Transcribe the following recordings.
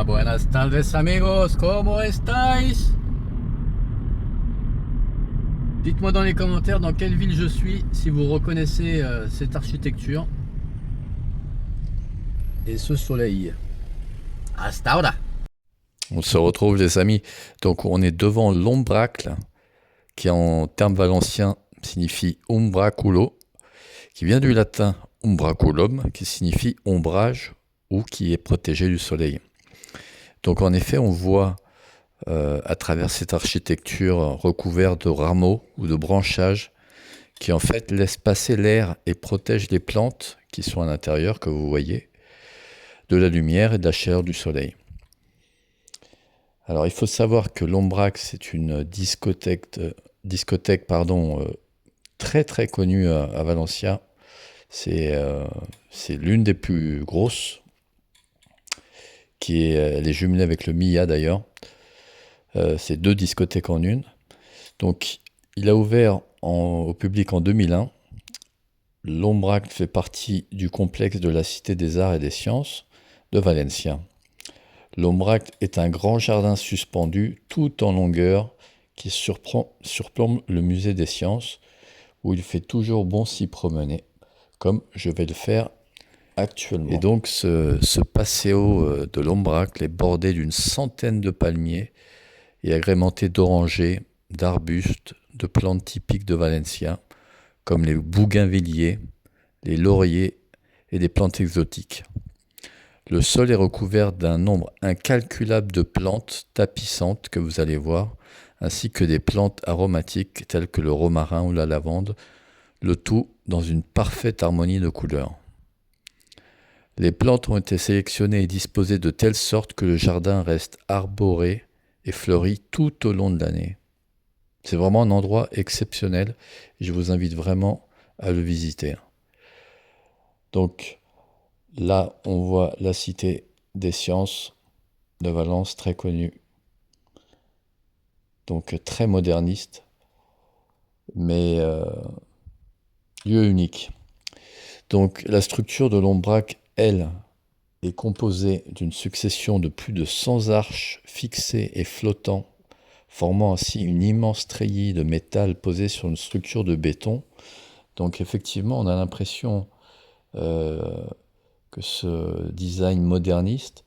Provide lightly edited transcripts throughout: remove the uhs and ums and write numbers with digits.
Buenas tardes amigos, ¿cómo estáis? Dites-moi dans les commentaires dans quelle ville je suis, si vous reconnaissez cette architecture et ce soleil. Hasta ahora. On se retrouve les amis, donc on est devant l'ombracle, qui en termes valenciens signifie umbraculo, qui vient du latin umbraculum, qui signifie ombrage ou qui est protégé du soleil. Donc en effet, on voit à travers cette architecture recouverte de rameaux ou de branchages qui en fait laissent passer l'air et protègent les plantes qui sont à l'intérieur, que vous voyez, de la lumière et de la chaleur du soleil. Alors il faut savoir que l'ombracle, c'est une discothèque très très connue à Valencia. C'est l'une des plus grosses, elle est jumelée avec le Mia d'ailleurs. C'est 2 discothèques en une. Donc il a ouvert au public en 2001. L'ombracle fait partie du complexe de la Cité des Arts et des Sciences de Valencia. L'ombracle est un grand jardin suspendu tout en longueur qui surplombe le musée des sciences, où il fait toujours bon s'y promener, comme je vais le faire actuellement. Et donc ce passéo de l'ombracle est bordé d'une centaine de palmiers et agrémenté d'orangers, d'arbustes, de plantes typiques de Valencia, comme les bougainvilliers, les lauriers et des plantes exotiques. Le sol est recouvert d'un nombre incalculable de plantes tapissantes que vous allez voir, ainsi que des plantes aromatiques telles que le romarin ou la lavande, le tout dans une parfaite harmonie de couleurs. Les plantes ont été sélectionnées et disposées de telle sorte que le jardin reste arboré et fleuri tout au long de l'année. C'est vraiment un endroit exceptionnel et je vous invite vraiment à le visiter. Donc là, on voit la Cité des Sciences de Valence, très connue. Donc très moderniste, mais lieu unique. Donc la structure de l'ombracle, elle, est composée d'une succession de plus de 100 arches fixées et flottant, formant ainsi une immense treillis de métal posée sur une structure de béton. Donc effectivement, on a l'impression que ce design moderniste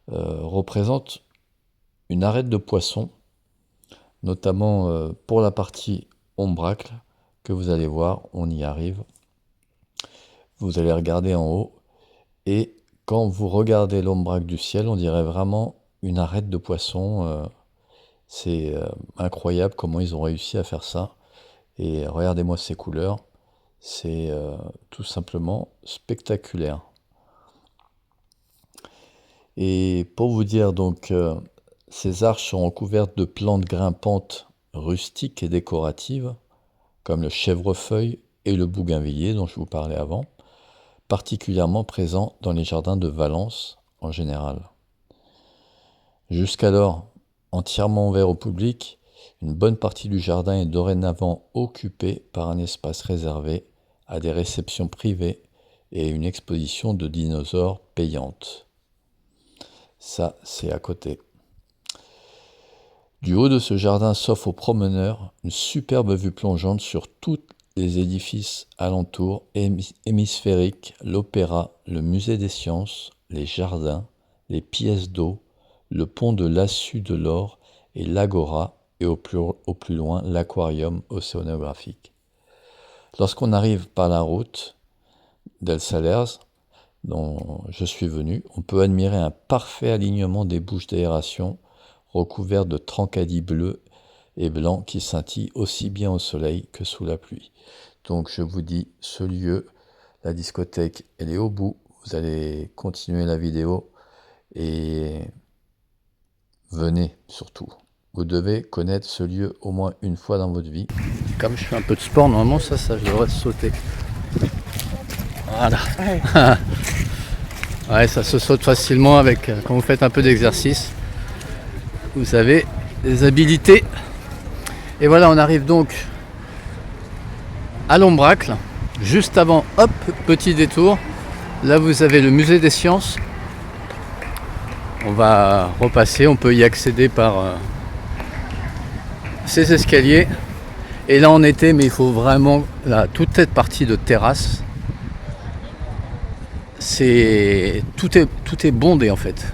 représente une arête de poisson, notamment pour la partie ombracle que vous allez voir, on y arrive. Vous allez regarder en haut et quand vous regardez l'ombracle du ciel, on dirait vraiment une arête de poisson. C'est incroyable comment ils ont réussi à faire ça. Et regardez-moi ces couleurs, c'est tout simplement spectaculaire. Et pour vous dire donc, ces arches sont recouvertes de plantes grimpantes rustiques et décoratives, comme le chèvrefeuille et le bougainvillier dont je vous parlais avant, particulièrement présents dans les jardins de Valence en général. Jusqu'alors entièrement ouvert au public, une bonne partie du jardin est dorénavant occupée par un espace réservé à des réceptions privées et une exposition de dinosaures payante. Ça, c'est à côté. Du haut de ce jardin s'offre aux promeneurs une superbe vue plongeante sur tous les édifices alentours, hémisphériques, l'opéra, le musée des sciences, les jardins, les pièces d'eau, le pont de Lassus de l'Or et l'Agora, et au plus loin l'aquarium océanographique. Lorsqu'on arrive par la route d'El Salers, dont je suis venu, on peut admirer un parfait alignement des bouches d'aération recouvertes de trancadis bleus et blancs qui scintillent aussi bien au soleil que sous la pluie. Donc je vous dis, ce lieu, la discothèque, elle est au bout. Vous allez continuer la vidéo et venez surtout. Vous devez connaître ce lieu au moins une fois dans votre vie. Comme je fais un peu de sport, normalement ça je devrais sauter. Voilà. Ouais, ça se saute facilement avec quand vous faites un peu d'exercice. Vous avez des habilités. Et voilà, on arrive donc à l'ombracle. Juste avant, hop, petit détour. Là, vous avez le musée des sciences. On va repasser, on peut y accéder par ces escaliers. Et là on était, mais il faut vraiment, là, toute cette partie de terrasse, tout est bondé en fait.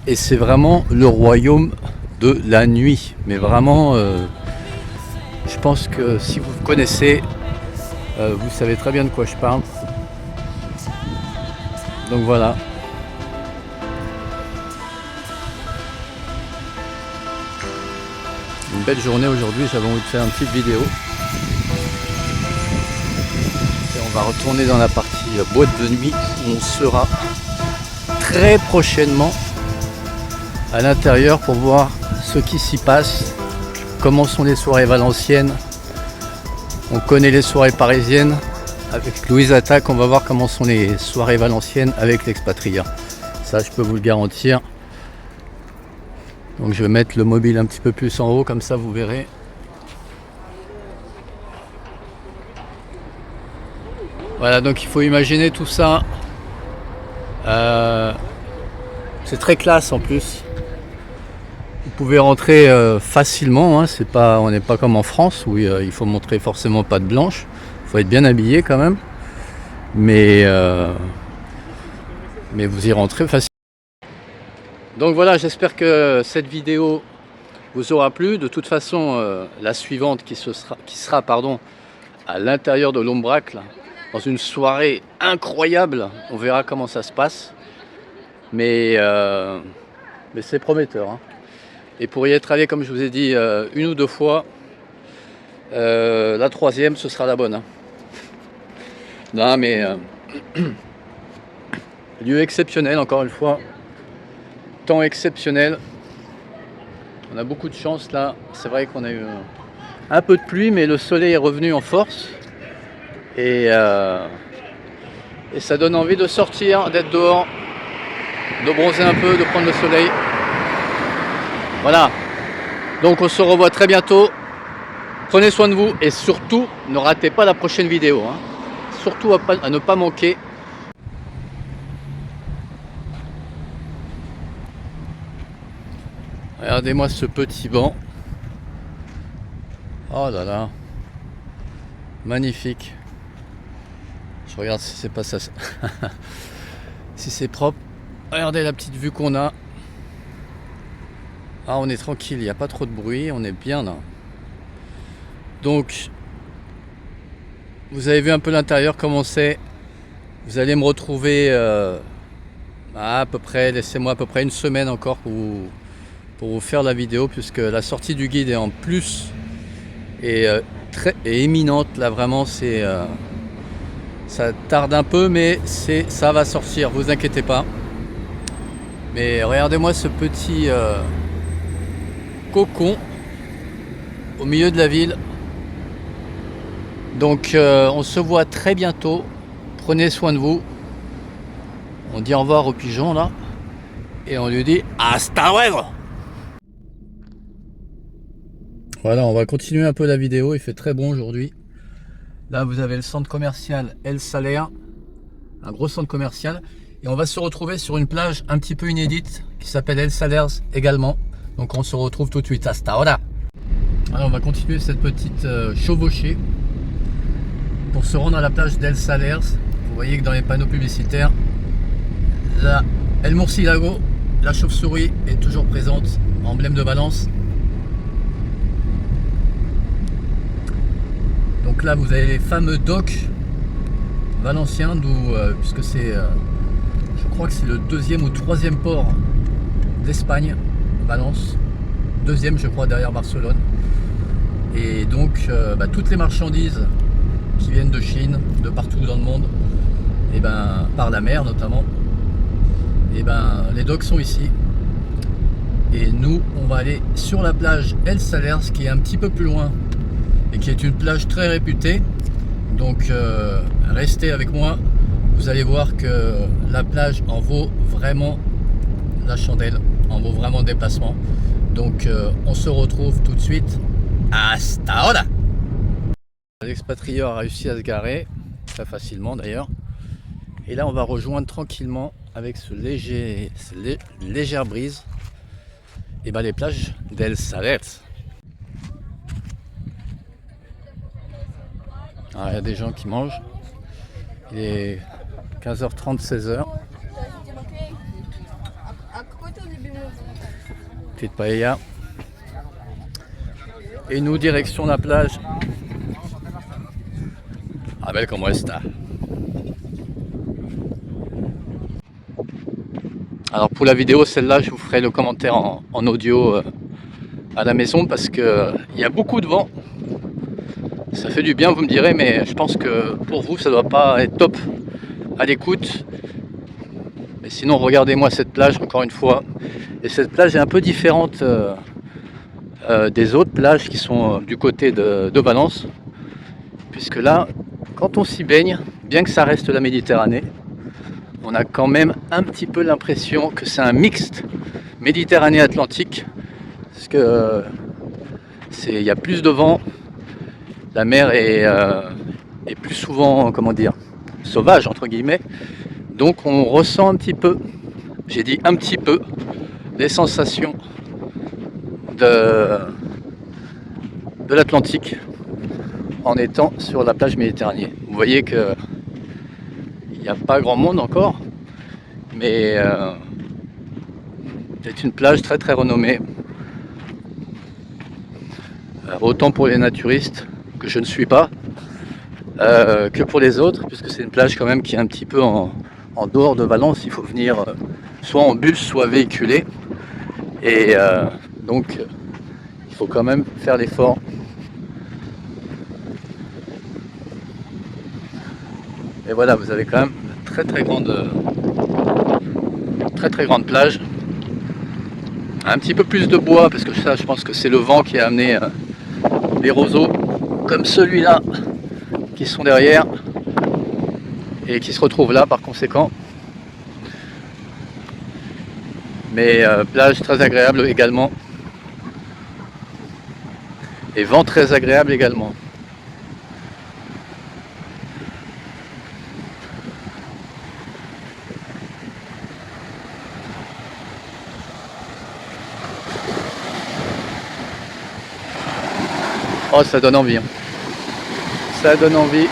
Et c'est vraiment le royaume de la nuit. Mais vraiment, je pense que si vous connaissez, vous savez très bien de quoi je parle. Donc voilà. Une belle journée aujourd'hui, j'avais envie de faire une petite vidéo. Et on va retourner dans la partie boîte de nuit où on sera très prochainement à l'intérieur pour voir ce qui s'y passe, comment sont les soirées valenciennes. On connaît les soirées parisiennes. Avec Louise Attaque, on va voir comment sont les soirées valenciennes avec l'expatria. Ça, je peux vous le garantir. Donc je vais mettre le mobile un petit peu plus en haut, comme ça vous verrez. Voilà, donc il faut imaginer tout ça. C'est très classe en plus. Vous pouvez rentrer facilement, hein. On n'est pas comme en France où il faut montrer forcément patte blanche. Il faut être bien habillé quand même. Mais vous y rentrez facilement. Donc voilà, j'espère que cette vidéo vous aura plu. De toute façon, la suivante qui sera à l'intérieur de l'Ombrac, dans une soirée incroyable, on verra comment ça se passe. Mais c'est prometteur, hein. Et pour y être allé, comme je vous ai dit, une ou deux fois, la troisième, ce sera la bonne, hein. Non mais lieu exceptionnel, encore une fois. Temps exceptionnel. On a beaucoup de chance là. C'est vrai qu'on a eu un peu de pluie, mais le soleil est revenu en force. Et ça donne envie de sortir, d'être dehors, de bronzer un peu, de prendre le soleil. Voilà. Donc on se revoit très bientôt. Prenez soin de vous et surtout, ne ratez pas la prochaine vidéo, hein. Surtout à ne pas manquer. Regardez-moi ce petit banc. Oh là là. Magnifique. Je regarde si c'est pas ça. Si c'est propre. Regardez la petite vue qu'on a. Ah, on est tranquille, il n'y a pas trop de bruit, on est bien là. Donc, vous avez vu un peu l'intérieur, comment c'est. Vous allez me retrouver à peu près, laissez-moi à peu près une semaine encore pour vous faire la vidéo, puisque la sortie du guide est en plus et éminente. Là vraiment, ça tarde un peu, mais ça va sortir, vous inquiétez pas. Mais regardez-moi ce petit cocon au milieu de la ville. Donc on se voit très bientôt. Prenez soin de vous. On dit au revoir au pigeon là et on lui dit hasta luego. Voilà, on va continuer un peu la vidéo. Il fait très bon aujourd'hui. Là vous avez le centre commercial El Saler, un gros centre commercial, et on va se retrouver sur une plage un petit peu inédite qui s'appelle El Salers également. Donc on se retrouve tout de suite. Hasta ahora. Alors on va continuer cette petite chevauchée pour se rendre à la plage d'El Salers. Vous voyez que dans les panneaux publicitaires, là, El Murciélago, la chauve-souris est toujours présente, emblème de Valence. Donc là vous avez les fameux docks valenciens, puisque c'est, je crois que c'est le deuxième ou troisième port d'Espagne, Valence, deuxième je crois derrière Barcelone. Et donc toutes les marchandises qui viennent de Chine, de partout dans le monde, et par la mer notamment, et les docks sont ici. Et nous on va aller sur la plage El Salers, qui est un petit peu plus loin et qui est une plage très réputée. Donc restez avec moi, vous allez voir que la plage en vaut vraiment la chandelle, en vaut vraiment le déplacement. Donc on se retrouve tout de suite. Hasta ahora. L'expatrieur a réussi à se garer, très facilement d'ailleurs. Et là on va rejoindre tranquillement avec légère brise, et les plages d'El Salet. Alors, il y a des gens qui mangent. Il est 15h30, 16h. Petite paella. Et nous, direction la plage. A ver cómo está. Alors pour la vidéo, celle-là, je vous ferai le commentaire en audio à la maison parce que il y a beaucoup de vent. Ça fait du bien, vous me direz, mais je pense que pour vous, ça doit pas être top à l'écoute. Mais sinon, regardez-moi cette plage encore une fois. Et cette plage est un peu différente des autres plages qui sont du côté de Valence, puisque là, quand on s'y baigne, bien que ça reste la Méditerranée, on a quand même un petit peu l'impression que c'est un mixte Méditerranée-Atlantique, parce que il y a plus de vent, la mer est plus souvent, comment dire, sauvage entre guillemets, donc on ressent un petit peu, j'ai dit un petit peu, les sensations de l'Atlantique en étant sur la plage Méditerranée. Vous voyez que il n'y a pas grand monde encore, mais c'est une plage très très renommée, autant pour les naturistes que je ne suis pas, que pour les autres, puisque c'est une plage quand même qui est un petit peu en dehors de Valence. Il faut venir soit en bus, soit véhiculé, et donc il faut quand même faire l'effort. Et voilà, vous avez quand même une très très grande plage. Un petit peu plus de bois, parce que ça, je pense que c'est le vent qui a amené des roseaux comme celui-là qui sont derrière et qui se retrouvent là par conséquent. Mais plage très agréable également, et vent très agréable également. Oh, ça donne envie, hein. Ça donne envie.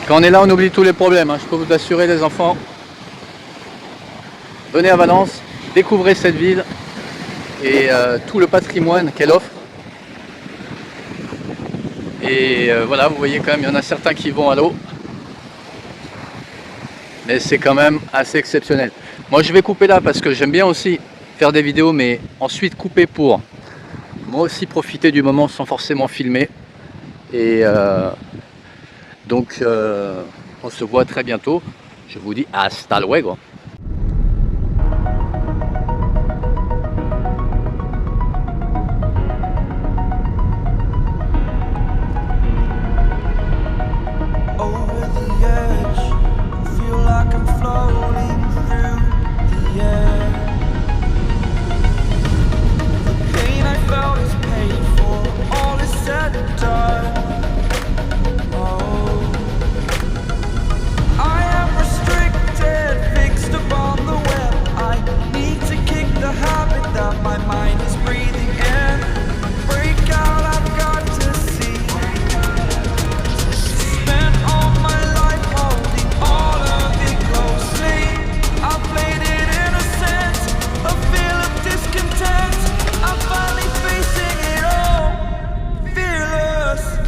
Quand on est là, on oublie tous les problèmes, hein. Je peux vous assurer, les enfants. Venez à Valence, découvrez cette ville et tout le patrimoine qu'elle offre. Et voilà, vous voyez quand même, il y en a certains qui vont à l'eau. Mais c'est quand même assez exceptionnel. Moi je vais couper là parce que j'aime bien aussi faire des vidéos, mais ensuite couper pour moi aussi profiter du moment sans forcément filmer. Et donc on se voit très bientôt. Je vous dis hasta luego. Fearless.